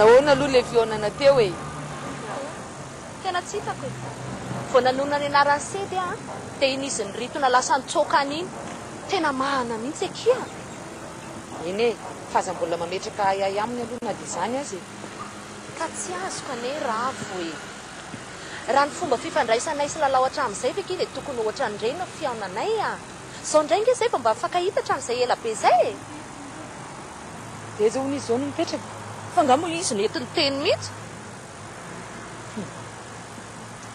Nahoana aloha le vionana teo e. Tena tsy hitako e. Vao nanona ny anarany sedy a, dia iny izy ny ritona lasa nitsoakany iny. Tena mahana mihitsy akia. Eny e, faza mbola mametraka ay aminy aloha na dia izany azy e. Ka tsy azoko ane ravo e. Raha ny fomba fifandraisanay sy lalao hatramin'izay ve dia tokony ohatra n'ireny no fiaonanay a. Zao indray nge izay fa mba fankahita hatramin'izay ela be izay e. Dia zao hono izy zao no mipetraka. Fa angamba izy nentiny teny mihitsy.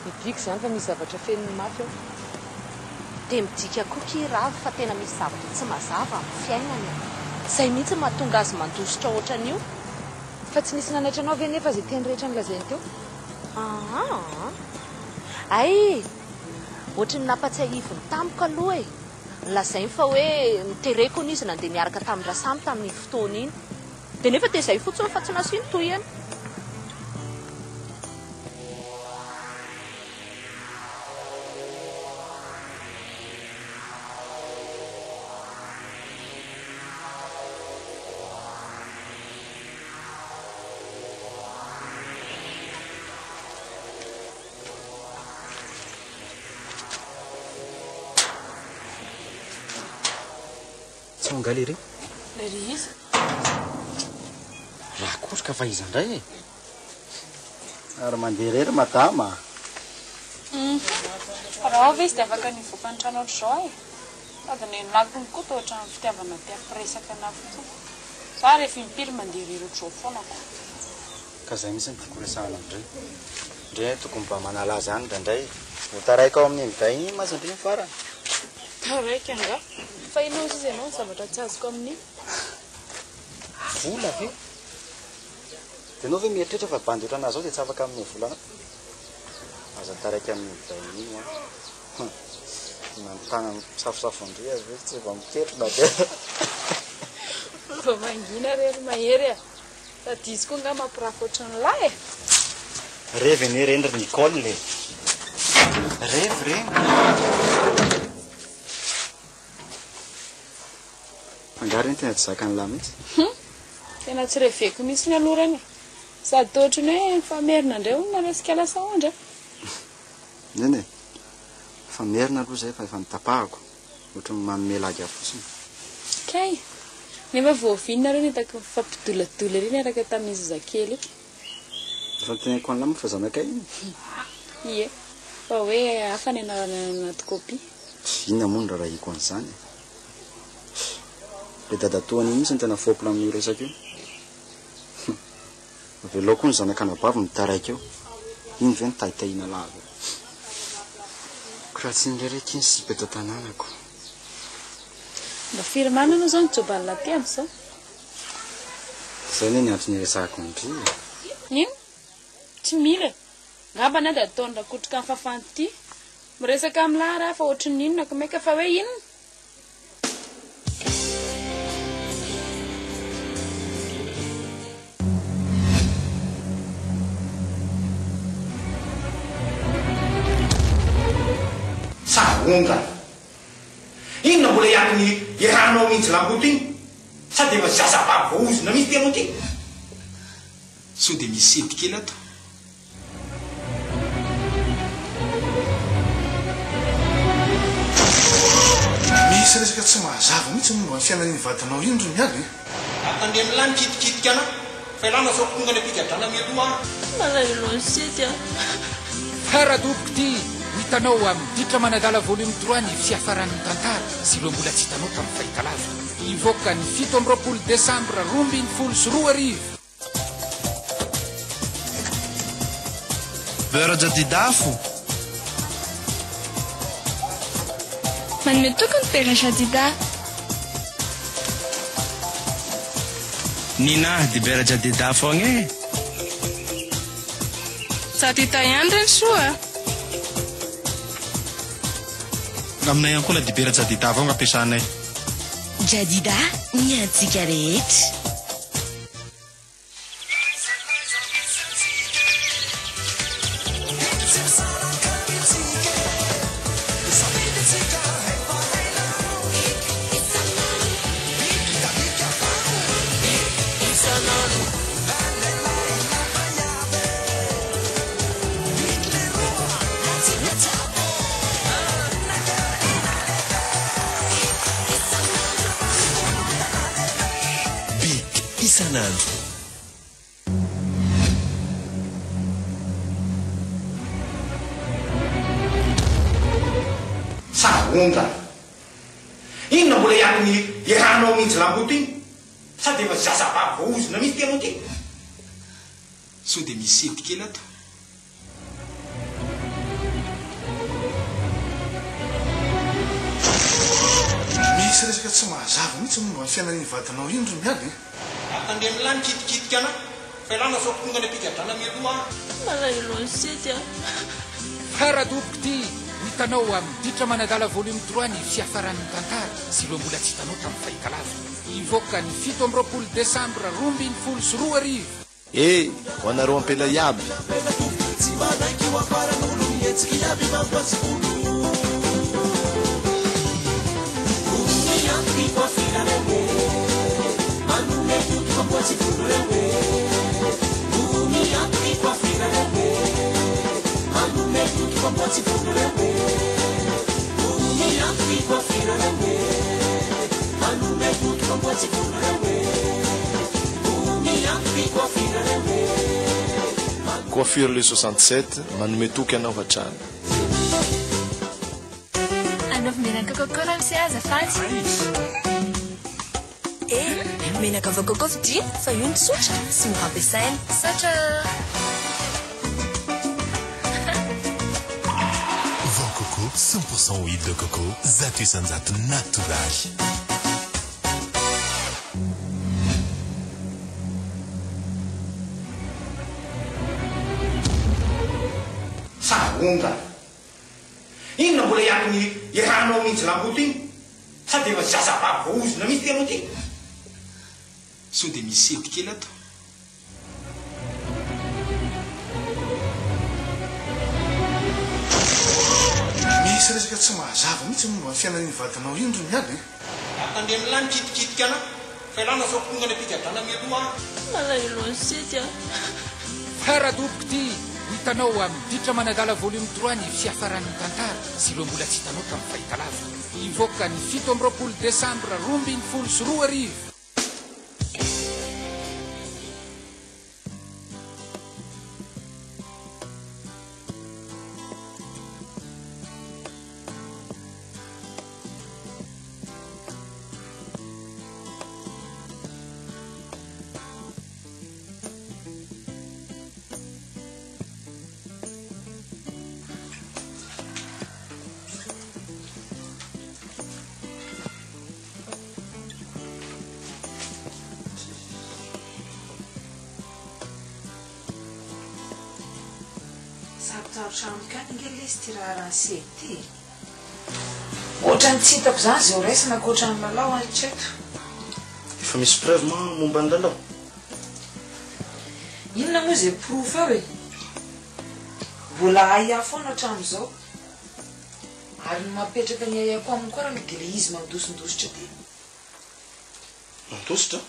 Midika izany fa misy zavatra feniny mafy ao. Dia midika koa ravo fa tena misy zavatra tsy mazava amin'ny fiainany. Izay mihitsy mahatonga azy mandositra ohatran'io. Fa tsy nisy nanaitra anao ve nefa izay teny rehetra nolazainy teo? Ay, ohatry ny nampatsiahivony tamiko aloha e. Lazainy fa hoe nitereko n'izy nandeha niaraka tamin-dra samy tamin'ny fotoana iny. Dia nefa dia izay fotsiny fa tsy nasiany toyany. Galeri Lery izy raha kosoka fa izy indray e ary mandeha rery madama raha avy izy dia afaka nivoaka ny trano ohatr'izao e sady ny nakony koa toa ohatran'ny fitiavana tiafiresaka na fotsiny za rehefa impiry mandeha rery ohatr'izao foanako ka izay mihitsy ny tiako resahana indray tokony mba manala azy any indraindray ho taraika ao amin'ny day iny mazy indray farany taraiky anga fa inozy izy ianao ny zavatra tsy azoko amin'ny vola ve dia anao ve mieritreritra fa bandy ohatrana zao dia tsy afaka amin'ny volana aza taraiky amin'ny day iny nanontana misafosafondria ve tsy va miketrona dia fa mangina rery mahery a sady izy koa nga mampirafy ohatran'ny lahy e revy ane reny Nicole le revy reny angary iny tena tsy zakany lahy mihitsy tena tsy reveko mihitsy ny alorany sady toa ohatrany hoe famerina indray hono naresika lasa ondra eny e famerina aloha zay fa efa nitapahako ohatrany manome laga fotsiny kay nefa voavinina reo nitako fampidoladola reny araka tamin'izy zakely efa teneko any lama fa zanakay iny ie fa hoe hafa ny anarana anaty kopy inona moa ny raha iko an'izany le dadatoany iny mihitsy ny tena fopona amin'io resaka io velao koa ny zanak'anabavy mitaraika eo iny ve ny tahitahina lava koraha tsy nyrereka iny sy beto tanànako mba firmana anao zao nijoban'la ty amin'izao izay ne ny antony iresahako ndry ino tsy mila ngamba na dia ataony rakotrika amin'ny fafanty miresaka amin'ny lahy raha fa ohatry ny inona komaika fa hoe inona Saonga. Inona mbola iakiny iranao mihitsy lamboto iny sady efa zazavavozona misy teno ty sao dia misy sedy kely ato misy resaka tsy mahazava mihitsy momba ny fiainan'ny vatanao indro ny avy andeha milany kitikitika ana fa ilana sao tonga ny ampigadrana mialoha malahilony sedy a faradoboky ty hitanao amin'ny ditra manadala volume 3 ny fiafaran'ny tantara sy ireo mbola tsy hitanao tamin'ny fahitalaza ivoaka ny 7 desambra 2024 beurre jadidafo manome tokony beurre jadida ninahy di beurre jadidafo agny e jadida ihany reny soa aminay ihany koa la dibera jadidafo ao gn'ampiasanay jadida ny antsika rehetra isanandro. Saonda inona mbola iakiny iranao mihitsy lamboto iny sady efa zazabavoozina misy tianao ty so dia misy hevitra kely ato misy resaka tsy mahazava mihitsy momba ny fiainan'ny vatanao iny ro miady atandre milany kitikitika ana fa ilana fa tonga ny ampigadrana mialoha malailony sety a faradoboka ty hitanao amin'ny ditra manadala volume 3 ny fiafaran'ny tantara sy ireo mbola tsy hitanao tamin'ny fahitalavy ivoaka ny 7 desambra 2024 ho anareo ampela iaby coiffure le 67 manome toky anao hatrany anaovy menaka coco raha misy aza faty menaka vacoco vidia fa io ny sotra sy mora ampiasaina satra Vacoco 100% huile de coco zato isanjato natoraly saonda inona mbola iakiny iranao mihitsy lamboto iny sady efa zazabavoozina misy tianao ty so dia misy hevitra kely ato misy resaka tsy mahazava mihitsy momba ny fiainan'ny vatanao iny ro miady atandre milany kitikitika ana fa ilana fa tonga ny ampigadrana mialoha malailony sety a faradoboka ty hitanao amin'ny ditra manadala volume 3 ny fiafaran'ny tantara sy ireo mbola tsy hitanao tamin'ny fahitalavy ivoaka ny 7 desambra 2024 Sety ohatrany tsy hitako zany zay ho raisina ko ohatrany lalao anitreto efa misy preuve momba ny lalao inona moa zay proof e mbola aia foana hatramin'izao ary ny mapetraka ny aiako aminy koa raha migile izy mandosindositra ty mandositra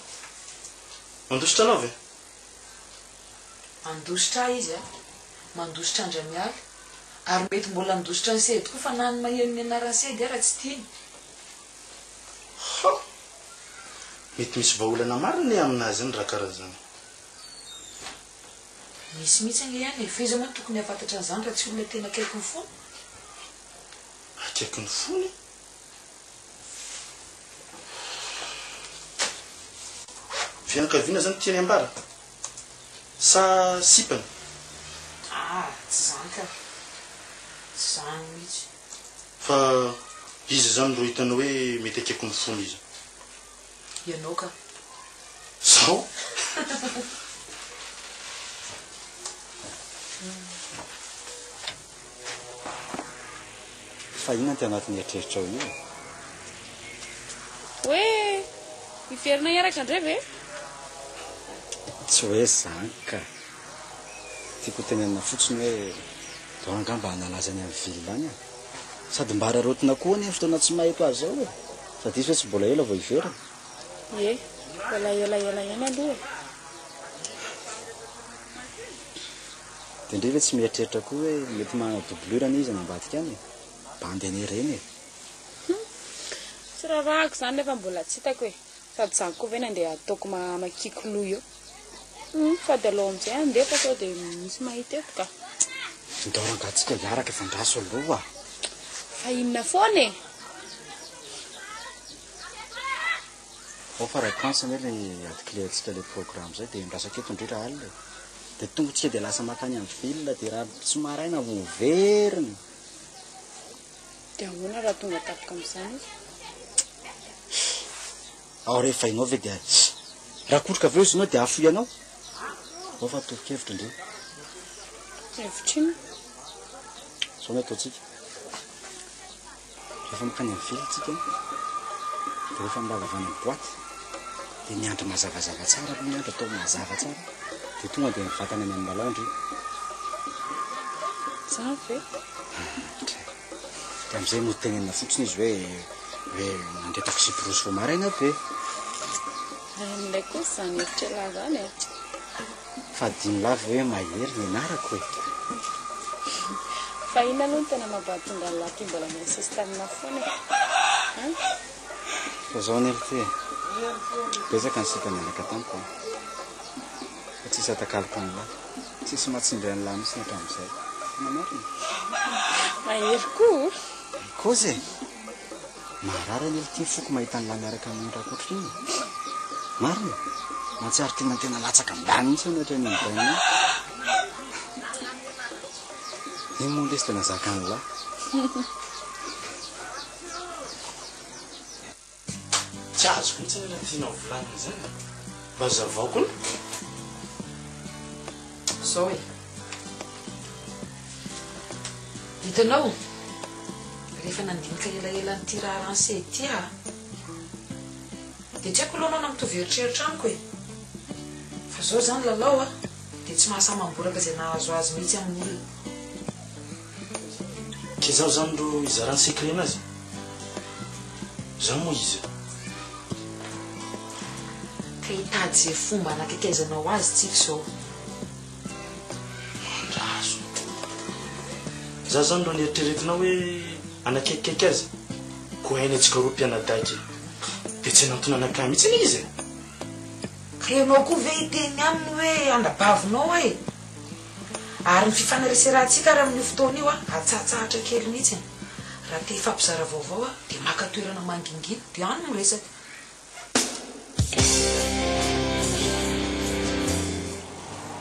mandositra anao ve mandositra izy a mandositra andramialy ary mety mbola ndositra ny sedy koa fa nany maheno ny anarany sedy raha tsy tiany mety misy vaolana mariny aminazy any raha karaha zany misy mihitsy ange ihany e feza moa tokony hafantatra an'izany raha tsy olona tena akaiky ny fony akaiky ny fony fianakaviana zany tiany ambara sa sipany tsy zany ka tsy zany mihitsy fa izy zany ro hitanao hoe mety akaiky ny fony izy ianao ka zao fa inona ty anatin'ny eritreritra ao io hoe iverina iaraka indray ve tsy hoe zany ka tiako tenenina fotsiny hoe doanga mba hanalaza any amin'ny ville any sady mba rarotina koa ny fotoana tsy mahito azy zao e sady izy hoe tsy mbola ela vao iverina mbola elaela ihany aloha dia indray ve tsy mieritreritra koa hoe mety manadoblurana izy any ambadika any mba andehany reny tsy raha rahako zany nefa mbola tsy hitako e sady zany koa ve nandeha ataoko makikilo io sady aloha amin'izay andefa sao dia misy mahita eto ka ndoragatsika hiaraka efa ndraso aloha fa inona foana e fa raha pense me le adicléatsika le programme zay dia ndrasaka eto indrindra alina dia tongotsika dia lasa makany amin'ny ville dia raha tsy maraina voverina dia ahoana raha tonga tapaka amin'izany izy ao rehefa inao ve dia raha kotroka aveo izy inao dia afoy anao ao fa toro-kevitra indreo hevitriny zao ny ataotsika rehefa makany amin'ny ville tsika dia rehefa milavavany amin'ny boaty dia miandry mazavazava tsara aloha miandry atao mazava tsara dia tonga dia mivatana any amin'ny malaondry zany ve dia amin'izay motenenina fotsiny izy hoe mandeha taxi-brosy vao maraina be amin'ilay koa zany hevitra lahy zany e fa dimy lava hoe mahery ny anarako hoe fa ina aloha no tena mampahatonga lahy ty mbola miasisy tamina foana fa zao ny ery ty betsaka ny sika mianaka tamiko fa tsisy atakaloka ny lahy tsisy mahatsindray ny lahy misy ny hatramin'izay namarina mahery koa koa zay marary ny ery ty foko mahita ny lahy miaraka amin'ny rakotra iny marina mahatsiary tena tena latsaka ambany mihitsy ohatra ny mibaina iny moa lesy tena zaka ny lahy tsy azoko mihitsy ny raha tianao volanina zany mba zavao koa zao e hitanao rehefa nandinika elaela nyty raha ransy ty a dia tsy haiko aloha anao namitovy eritreritra amiko e fa zao zany lalao a dia tsy mahasamamboraka zay nahazo azy mihitsy amin'ny olona ke zaho zany ro izarany secret anazy zany moa izy ka hitady zay fomba anakakaizanao azy tsika zao andraso za zany ro nieritreretinao hoe anakaikikaiky azy ko hainy atsika roa mpianadaky dia tsy nantonanakay mihitsy ny izy ka ianao koa ve hiteny aminy hoe andabavinao e ary ny fifanariserantsika raha amin'io fotoana io a atsahtsahatra kely mihitsy raha te hifampizara vaovao a dia maka toerana manginginy dia any no resaka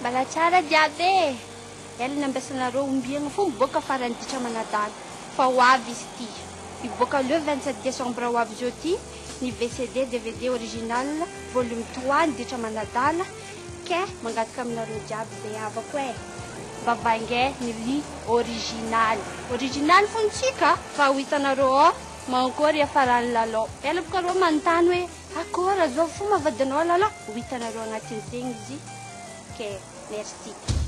mbala tsara diaby e elina ambiasanareo ombiagna fo miboaka farany ditra manadala fa ho avy izy ty miboaka le 27 décembre ho avy zao ty ny VCD DVD original volume 3 ny ditra manadala ke mangataka aminareo jiaby zay havako e babange ny li original fontsika fa ho hitanareo ao mankory afarany lalao ela boka reo manontany hoe akora zao fo mavadinao lalao ho hitanareo agnatin'izegny izy ke merci